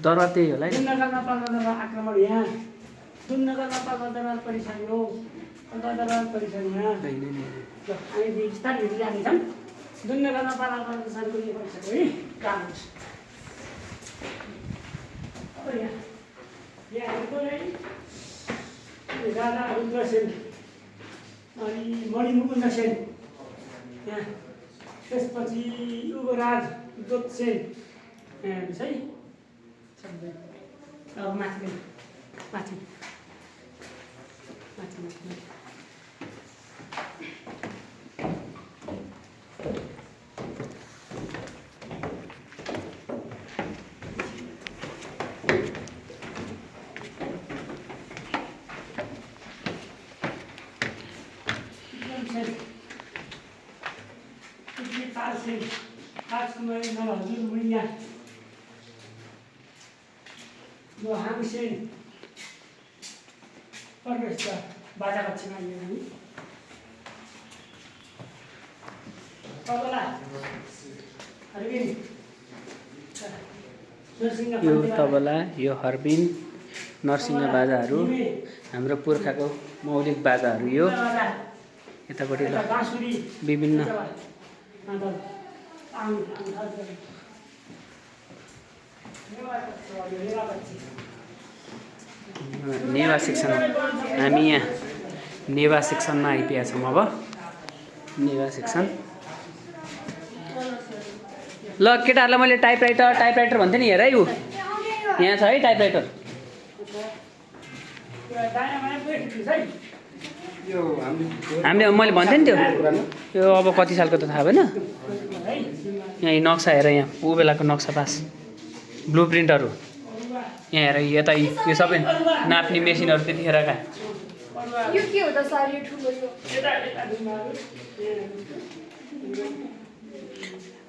दरबार त्यही होला है। आक्रमण यहाँ दुर्नगरमा पाल्पा दरबार परिसर हो। दरबार परिसर यहाँ हामी बिस्तारै हिँड्दै जानेछौँ। दुर्नगरमा पाल्पा परिसर परिसर है जानुहोस्। अब यहाँ हेर्नु है राजा रुद्रसेन अनि मणिमुकुन्द सेन यहाँ त्यसपछि युवराज जोतसेन यहाँ हेर्नुहोस् है सबै। अब माथि माथि माथि माथि हजुर मैया हाङसेन प्रवेश बाजा बच्चीमा यो तबला यो हर्बिन नरसिंह बाजाहरू हाम्रो पुर्खाको मौलिक बाजाहरू यो। यतापट्टि विभिन्न नेवा सेक्सन हामी यहाँ नेवा सेक्सनमा आइपुगेका छौँ। अब नेवा सेक्सन ल केटाहरूलाई मैले टाइपराइटर भन्थेँ नि। हेर है ऊ यहाँ छ है टाइपराइटर। हामीले मैले भन्थेँ नि त्यो यो अब कति सालको त थाहा भएन। यहाँ नक्सा हेर यहाँ ऊ बेलाको नक्सा पास ब्लु प्रिन्टहरू यहाँ हेर। यता यो सबै नाप्ने मेसिनहरू त्यतिखेरका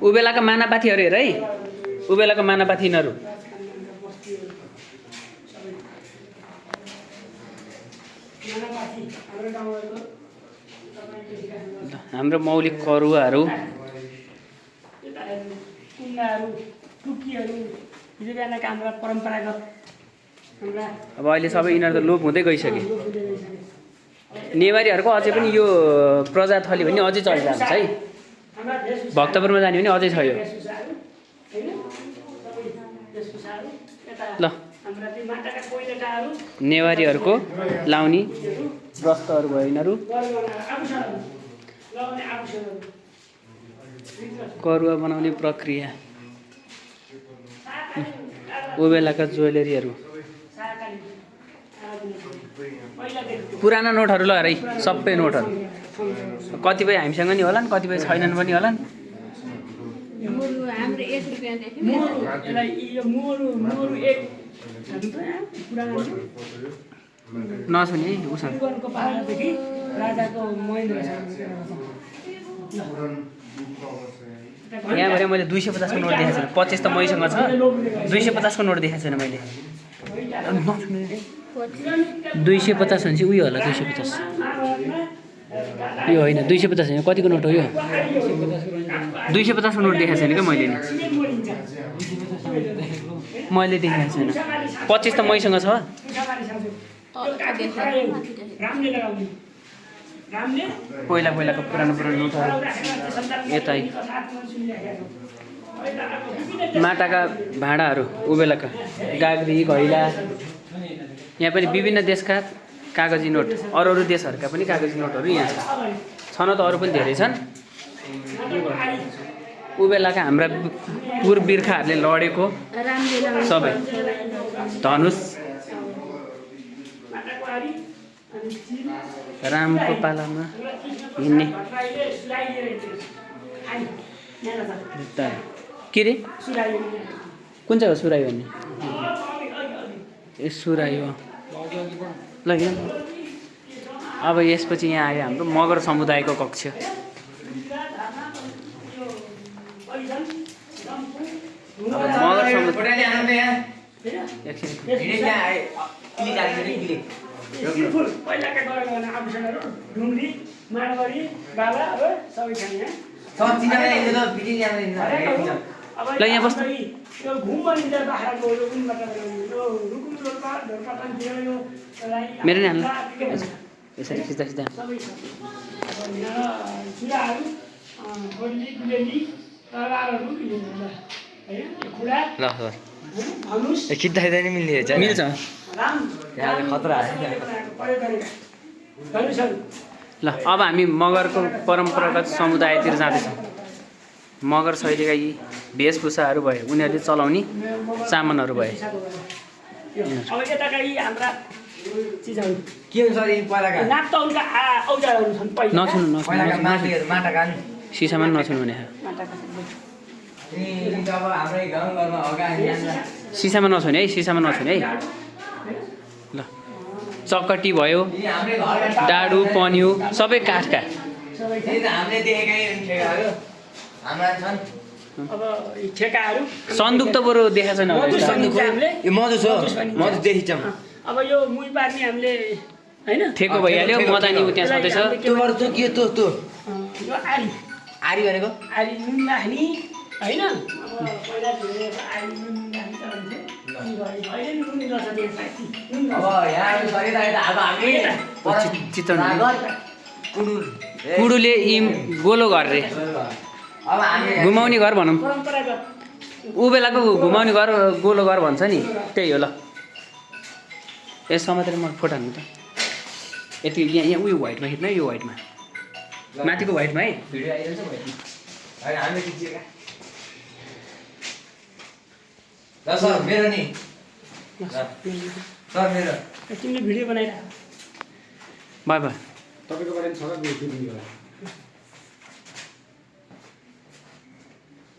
ऊ बेलाको मानापाथीहरू हेर है। ऊ बेलाको मानापाथीहरू हाम्रो मौलिक करुवाहरू परम्परागत अब अहिले सबै यिनीहरू त लोप हुँदै गइसके। नेवारीहरूको अझै पनि यो प्रजाथली भने अझै चलिरहेको छ है। भक्तपुरमा जाने भने अझै छ यो। ल नेवारीहरूको लाउने वस्त्रहरू भयो यिनीहरू। करुवा बनाउने प्रक्रिया ऊ बेलाका ज्वेलरीहरू पुराना नोटहरू ल हेर है सबै नोटहरू। कतिपय हामीसँग नि होलान् कतिपय छैनन् पनि होलान्। नसुने है उसँग यहाँबाट मैले 250 को नोट देखाएको छैन। 25 त मैसँग छ। 250 को नोट देखाएको छैन मैले। 250 भने चाहिँ उयो होला 250 यो होइन 250 होइन। कतिको नोट हो यो? 250 को नोट देखाएको छैन क्या मैले नि। मैले देखाएको छैन। 25 त मैसँग छ। पहिलाको पुरानो नोटहरू यतै माटाका भाँडाहरू ऊ बेलाका गाग्री घैला। यहाँ पनि विभिन्न देशका कागजी नोट अरू देशहरूका पनि कागजी नोटहरू यहाँ छन् त अरू पनि धेरै छन्। ऊ बेलाका हाम्रा पूर्वबिर्खाहरूले लडेको सबै धनुष रामको पालामा हिँड्ने के रे कुन चाहिँ हो सुराई भन्ने? ए सुराई हो। ल यहाँ अब यसपछि यहाँ आयो हाम्रो मगर समुदायको कक्ष। मगर समुदाय स्किलफुल पहिलाका गरेको आभूषणहरू ढुङ्ग्री माडवारी बाला अब सबै छन् यहाँ ल यहाँ बस्नु। यो घुम भनिन्छ बाख्राको यो उनबाट यो रुकुम रोल्पा ढोरपाटनतिर यो मेरो नि हाल्नु यसरी सिधा सिधा सबै छ अब यहाँ चुराहरू गोली गुलेली तरबारहरू होइन खुडा ल धनुष खिच्दा नि मिल्ने मिल्छ। राम खतरा प्रयोग गरेका धनुषहरू ल अब हामी मगरको परम्परागत समुदायतिर जाँदैछौँ। मगर शैलीका यी वेशभूषाहरू भए उनीहरूले चलाउने सामानहरू भए। अब यताका यी हाम्रा चिजहरू के हुन्छ अरे पहिलाका नाप्तौलका औजारहरू छन् पहिला नछुनु पहिलाका नछुनु माटीहरू माटाका नि सिसामा पनि नछुनु भने माटाका अब हाम्रै गाउँघरमा अगाडि सिसामा नछुने है, सिसामा नछुने है। ल चकटी भयो, हाम्रै घर डाडु पन्यु सबै काठका। हामीले देखेकै ठेगाहरू हाम्रा छन्। अब यी ठेकाहरू सन्दुक त बरु देखाएको छैन होला। मधुस भनिन्छ हामीले यो मधुस हो मधुस देखिन्छौँ। अब यो मुही पार्ने हामीले होइन ठेको भइहाल्यो, मदानी उ त्यहाँ छँदैछ। त्योबाट त्यो के त्यो यो आरी आरी भनेको आरी नुन राख्ने होइन अब पहिला आरी नुन राख्ने चलन थियो अहिले नुन गर्छ त्यसलाई नुन अब यहाँ सरिरहेको अब हामी चितवन कुडुर कुडुले यी गोलो घर रे अब हामी घुमाउने घर भनौँ। परम्परागत ऊ बेलाको घुमाउने घर गोलो घर भन्छ नि, त्यही हो। ल यस समातेर म फोटो हाल्नु त। यति यहाँ उयो व्हाइटमा खिच्नु है, यो व्हाइटमा माथिको व्हाइटमा है। भिडियो आइरहेछ भाइ होइन हामीले खिचेका ल सर मेरो नि सर मेरो तिमीले भिडियो बनाइरह बाई बाई। तपाईँको बारेमा छ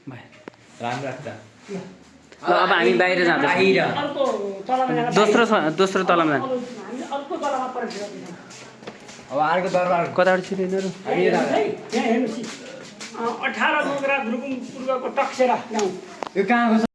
बाई। राम्रो राख्दा ल अब हामी बाहिर जाँदैछौँ। बाहिर अर्को तलमा जाँदा दोस्रो तलामा जानु। हामीले अर्को तलमा परेको अब अर्को दरबार कताबाट छिटो यिनीहरू यहाँ हेर्नुहोस् 18 नोकरा रुकुम पूर्वको टक्सेरा गाउँ यो कहाँको छ